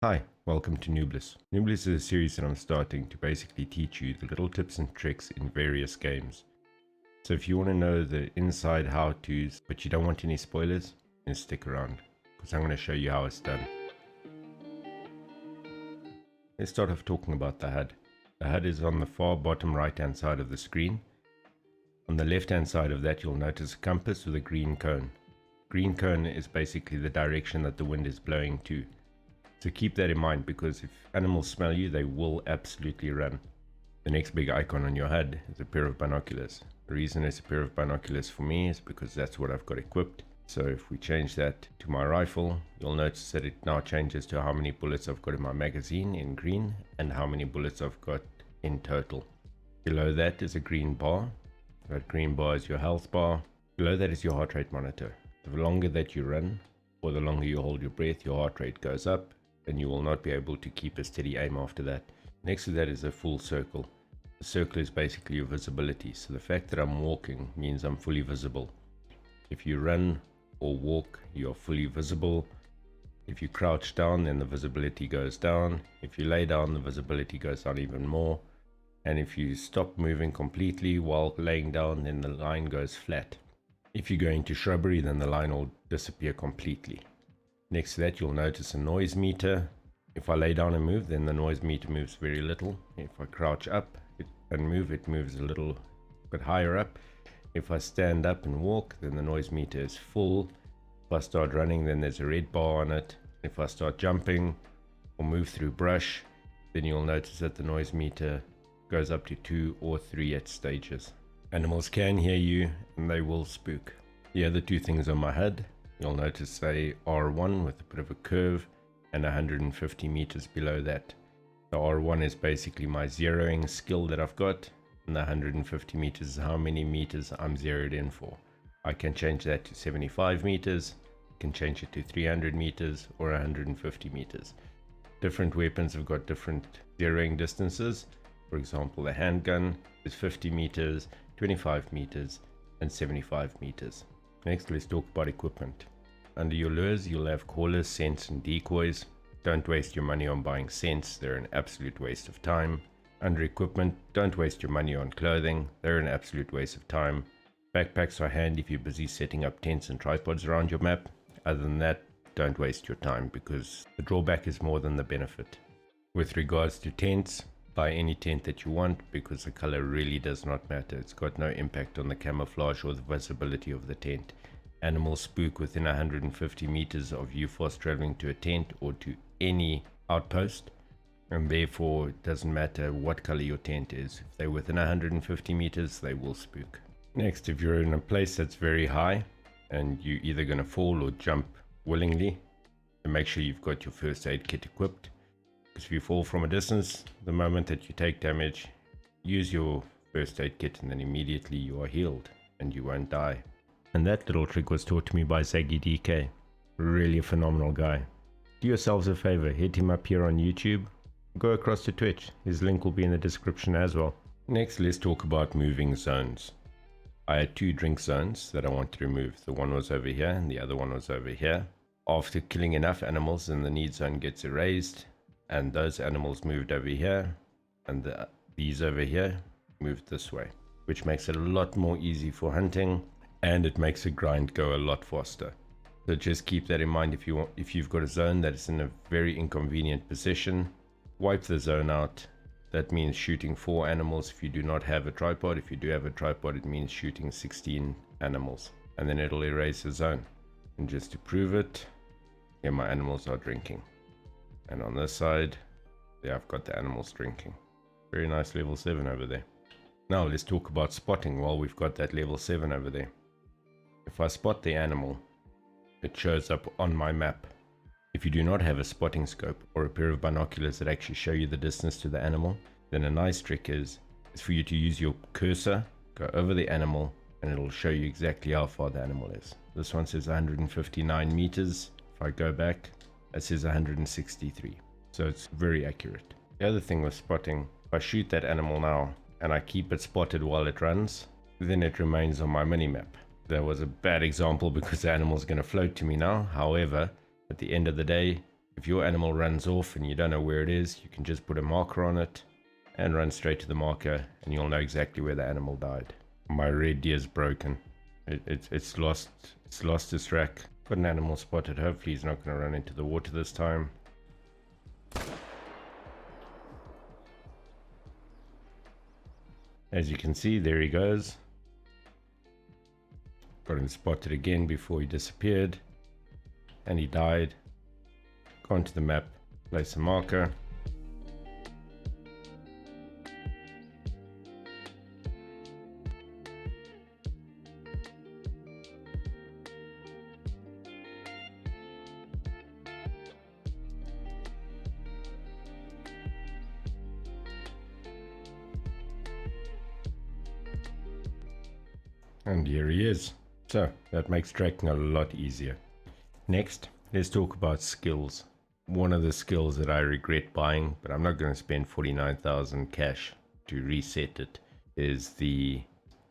Hi, welcome to Noobless. Noobless is a series that I'm starting to basically teach you the little tips and tricks in various games. So if you want to know the inside how-tos, but you don't want any spoilers, then stick around, because I'm going to show you how it's done. Let's start off talking about the HUD. The HUD is on the far bottom right-hand side of the screen. On the left-hand side of that, you'll notice a compass with a green cone. Green cone is basically the direction that the wind is blowing to. So keep that in mind, because if animals smell you, they will absolutely run. The next big icon on your HUD is a pair of binoculars. The reason it's a pair of binoculars for me is because that's what I've got equipped. So if we change that to my rifle, you'll notice that it now changes to how many bullets I've got in my magazine in green and how many bullets I've got in total. Below that is a green bar. That green bar is your health bar. Below that is your heart rate monitor. The longer that you run, or the longer you hold your breath, your heart rate goes up, and you will not be able to keep a steady aim after that. Next to that is a full circle. The circle is basically your visibility, so the fact that I'm walking means I'm fully visible. If you run or walk, you are fully visible. If you crouch down, then the visibility goes down. If you lay down, the visibility goes down even more. And if you stop moving completely while laying down, then the line goes flat. If you go into shrubbery, then the line will disappear completely. Next to that, you'll notice a noise meter. If I lay down and move, then the noise meter moves very little. If I crouch up and move, it moves a little bit higher up. If I stand up and walk, then the noise meter is full. If I start running, then there's a red bar on it. If I start jumping or move through brush, then you'll notice that the noise meter goes up to 2 or 3 at stages. Animals can hear you and they will spook. The other two things on my HUD, you'll notice say R1 with a bit of a curve and 150 meters below that. The R1 is basically my zeroing skill that I've got, and the 150 meters is how many meters I'm zeroed in for. I can change that to 75 meters, can change it to 300 meters or 150 meters. Different weapons have got different zeroing distances. For example, the handgun is 50 meters, 25 meters and 75 meters. Next, let's talk about equipment. Under your lures, you'll have callers, scents and decoys. Don't waste your money on buying scents, they're an absolute waste of time. Under equipment, don't waste your money on clothing, they're an absolute waste of time. Backpacks are handy if you're busy setting up tents and tripods around your map. Other than that, don't waste your time, because the drawback is more than the benefit. With regards to tents, buy any tent that you want, because the color really does not matter. It's got no impact on the camouflage or the visibility of the tent. Animals spook within 150 meters of you fast traveling to a tent or to any outpost, and therefore it doesn't matter what color your tent is. If they're within 150 meters, they will spook. Next, if you're in a place that's very high and you're either going to fall or jump willingly, then make sure you've got your first aid kit equipped. Because if you fall from a distance, the moment that you take damage, use your first aid kit and then immediately you are healed and you won't die. And that little trick was taught to me by Zaggy DK. Really a phenomenal guy. Do yourselves a favor, hit him up here on YouTube. Go across to Twitch, his link will be in the description as well. Next, let's talk about moving zones. I had 2 drink zones that I want to remove. The one was over here and the other one was over here. After killing enough animals, then the need zone gets erased, and those animals moved over here, and these over here moved this way, which makes it a lot more easy for hunting, and it makes the grind go a lot faster. So just keep that in mind. If you've got a zone that is in a very inconvenient position, wipe the zone out. That means shooting 4 animals if you do not have a tripod. If you do have a tripod, it means shooting 16 animals, and then it'll erase the zone. And just to prove it, here my animals are drinking, and on this side there I've got the animals drinking. Very nice level 7 over there. Now let's talk about spotting while we've got that level 7 over there. If I spot the animal, it shows up on my map. If you do not have a spotting scope or a pair of binoculars that actually show you the distance to the animal, then a nice trick is for you to use your cursor, go over the animal, and it'll show you exactly how far the animal is. This one says 159 meters. If I go back, it says 163. So it's very accurate. The other thing with spotting, if I shoot that animal now and I keep it spotted while it runs, then it remains on my mini-map. That was a bad example because the animal's going to float to me now. However, at the end of the day, If your animal runs off and you don't know where it is, you can just put a marker on it and run straight to the marker, and you'll know exactly where the animal died. My red deer's broken. It's lost its track. Got an animal spotted. Hopefully he's not going to run into the water this time. As you can see, there he goes. Got him spotted again before he disappeared, and he died. Go onto the map, place a marker. And here he is. So that makes tracking a lot easier. Next, let's talk about skills. One of the skills that I regret buying, but I'm not going to spend 49,000 cash to reset it, is the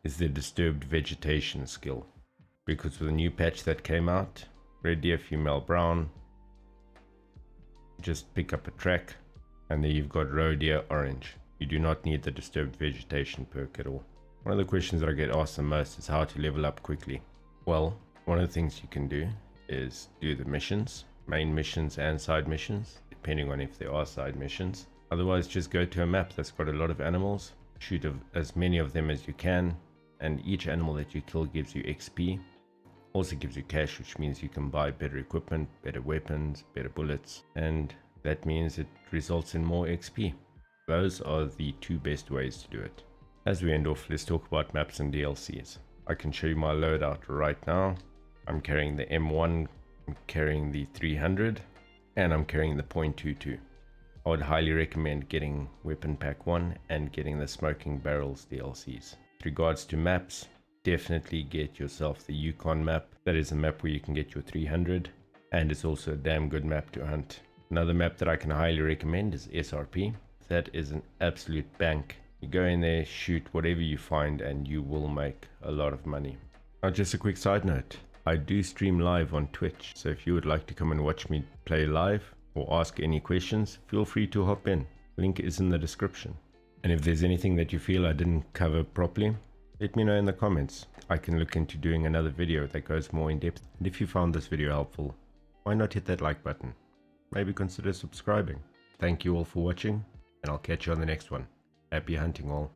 disturbed vegetation skill. Because with the new patch that came out, red deer, female brown, just pick up a track, and then you've got roe deer orange. You do not need the disturbed vegetation perk at all. One of the questions that I get asked the most is how to level up quickly. Well, one of the things you can do is do the missions, main missions and side missions, depending on if there are side missions. Otherwise, just go to a map that's got a lot of animals, shoot as many of them as you can, and each animal that you kill gives you XP. Also gives you cash, which means you can buy better equipment, better weapons, better bullets, and that means it results in more XP. Those are the two best ways to do it. As we end off, let's talk about maps and DLCs. I can show you my loadout right now. I'm carrying the M1, I'm carrying the 300, and I'm carrying the .22. I would highly recommend getting Weapon Pack 1 and getting the Smoking Barrels DLCs. With regards to maps, definitely get yourself the Yukon map. That is a map where you can get your 300, and it's also a damn good map to hunt. Another map that I can highly recommend is SRP. That is an absolute bank. You go in there, shoot whatever you find, and you will make a lot of money. Now, just a quick side note. I do stream live on Twitch, so if you would like to come and watch me play live or ask any questions, feel free to hop in. Link is in the description. And if there's anything that you feel I didn't cover properly, let me know in the comments. I can look into doing another video that goes more in depth. And if you found this video helpful, why not hit that like button? Maybe consider subscribing. Thank you all for watching, and I'll catch you on the next one. Happy hunting all.